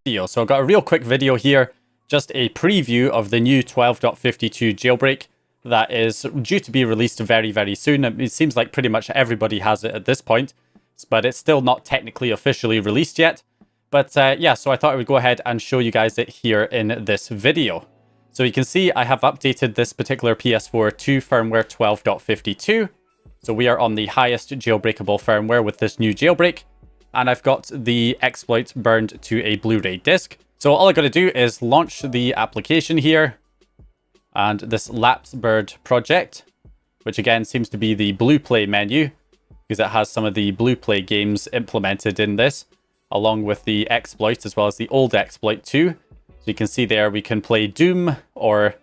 So I've got a real quick video here, just a preview of the new 12.52 jailbreak that is due to be released very, very soon. It seems like pretty much everybody has it at this point, but it's still not technically officially released yet. But yeah, so I thought I would go ahead and show you guys it here in this video. So you can see I have updated this particular PS4 to firmware 12.52. So we are on the highest jailbreakable firmware with this new jailbreak. And I've got the exploit burned to a Blu-ray disc. So all I got to do is launch the application here. And this Lapsbird project, which again seems to be the Blueplay menu, because it has some of the Blueplay games implemented in this, along with the exploit as well as the old exploit too. So you can see there we can play Doom or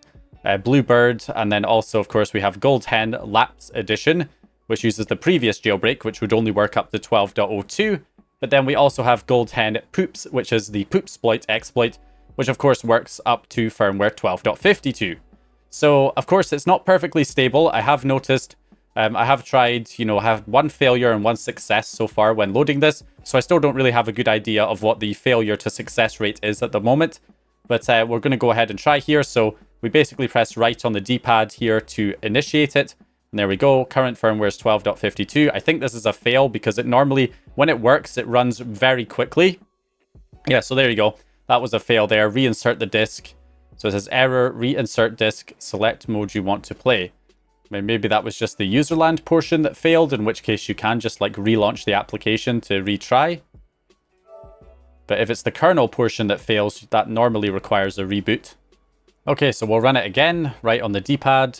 Bluebird, and then also of course we have Gold Hen Laps Edition, which uses the previous jailbreak, which would only work up to 12.02. But then we also have Gold Hen Poops, which is the Poopsploit exploit, which of course works up to firmware 12.52. So of course it's not perfectly stable. I have noticed, I have tried, I have one failure and one success so far when loading this. So I still don't really have a good idea of what the failure to success rate is at the moment. But we're going to go ahead and try here. So we basically press right on the D-pad here to initiate it. And there we go. Current firmware is 12.52. I think this is a fail because it normally, when it works, it runs very quickly. Yeah, so there you go. That was a fail there. Reinsert the disk. So it says error, reinsert disk, select mode you want to play. Maybe that was just the userland portion that failed, in which case you can just like relaunch the application to retry. But if it's the kernel portion that fails, that normally requires a reboot. Okay, so we'll run it again, right on the D-pad.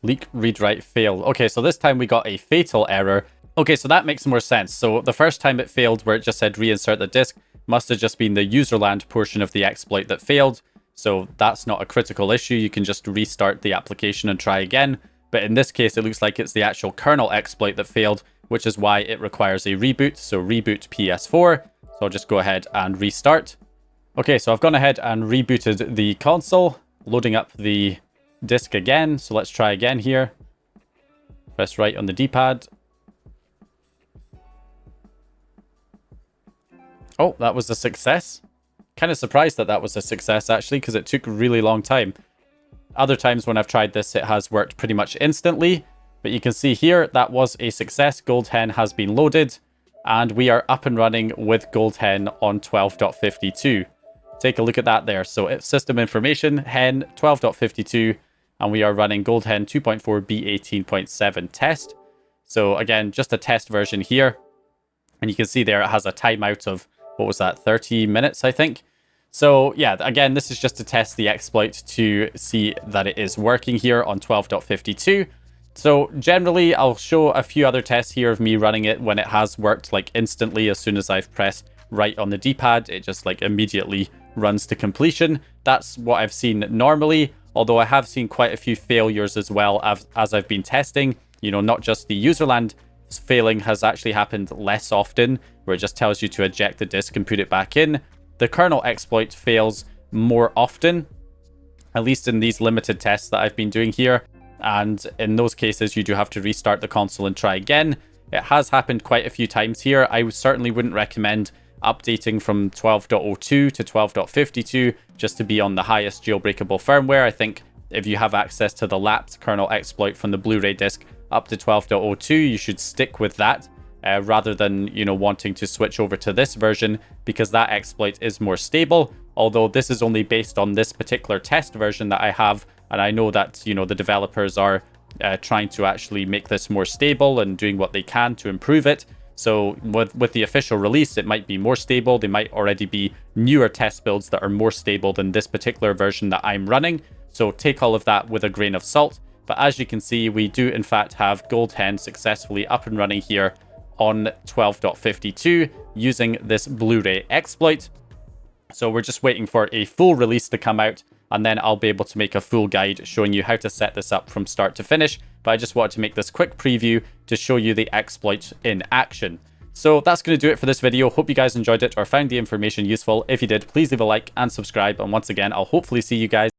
Leak, read, write, fail. Okay, so this time we got a fatal error. Okay, so that makes more sense. So the first time it failed where it just said reinsert the disk must have just been the userland portion of the exploit that failed. So that's not a critical issue. You can just restart the application and try again. But in this case, it looks like it's the actual kernel exploit that failed, which is why it requires a reboot. So reboot PS4. So I'll just go ahead and restart. Okay, so I've gone ahead and rebooted the console, loading up the disk again. So let's try again here. Press right on the D-pad. Oh, that was a success. Kind of surprised that that was a success actually, because it took a really long time. Other times when I've tried this, it has worked pretty much instantly. But you can see here, that was a success. Gold Hen has been loaded. And we are up and running with Gold Hen on 12.52. Take a look at that there. So it's system information, Hen 12.52. And we are running Gold Hen 2.4 B18.7 test. So again, just a test version here. And you can see there it has a timeout of, what was that, 30 minutes, I think. So yeah, again, this is just to test the exploit to see that it is working here on 12.52. So generally, I'll show a few other tests here of me running it when it has worked like instantly. As soon as I've pressed right on the D-pad, it just like immediately runs to completion. That's what I've seen normally. Although I have seen quite a few failures as well as I've been testing. Not just the userland failing has actually happened less often, where it just tells you to eject the disk and put it back in. The kernel exploit fails more often, at least in these limited tests that I've been doing here. And in those cases, you do have to restart the console and try again. It has happened quite a few times here. I certainly wouldn't recommend updating from 12.02 to 12.52 just to be on the highest jailbreakable firmware. I think if you have access to the lapsed kernel exploit from the Blu-ray disc up to 12.02, you should stick with that rather than, wanting to switch over to this version, because that exploit is more stable. Although this is only based on this particular test version that I have. And I know that, the developers are trying to actually make this more stable and doing what they can to improve it. So with the official release, it might be more stable. They might already be newer test builds that are more stable than this particular version that I'm running. So take all of that with a grain of salt. But as you can see, we do in fact have Gold Hen successfully up and running here on 12.52 using this Blu-ray exploit. So we're just waiting for a full release to come out, and then I'll be able to make a full guide showing you how to set this up from start to finish. But I just wanted to make this quick preview to show you the exploit in action. So that's going to do it for this video. Hope you guys enjoyed it or found the information useful. If you did, please leave a like and subscribe. And once again, I'll hopefully see you guys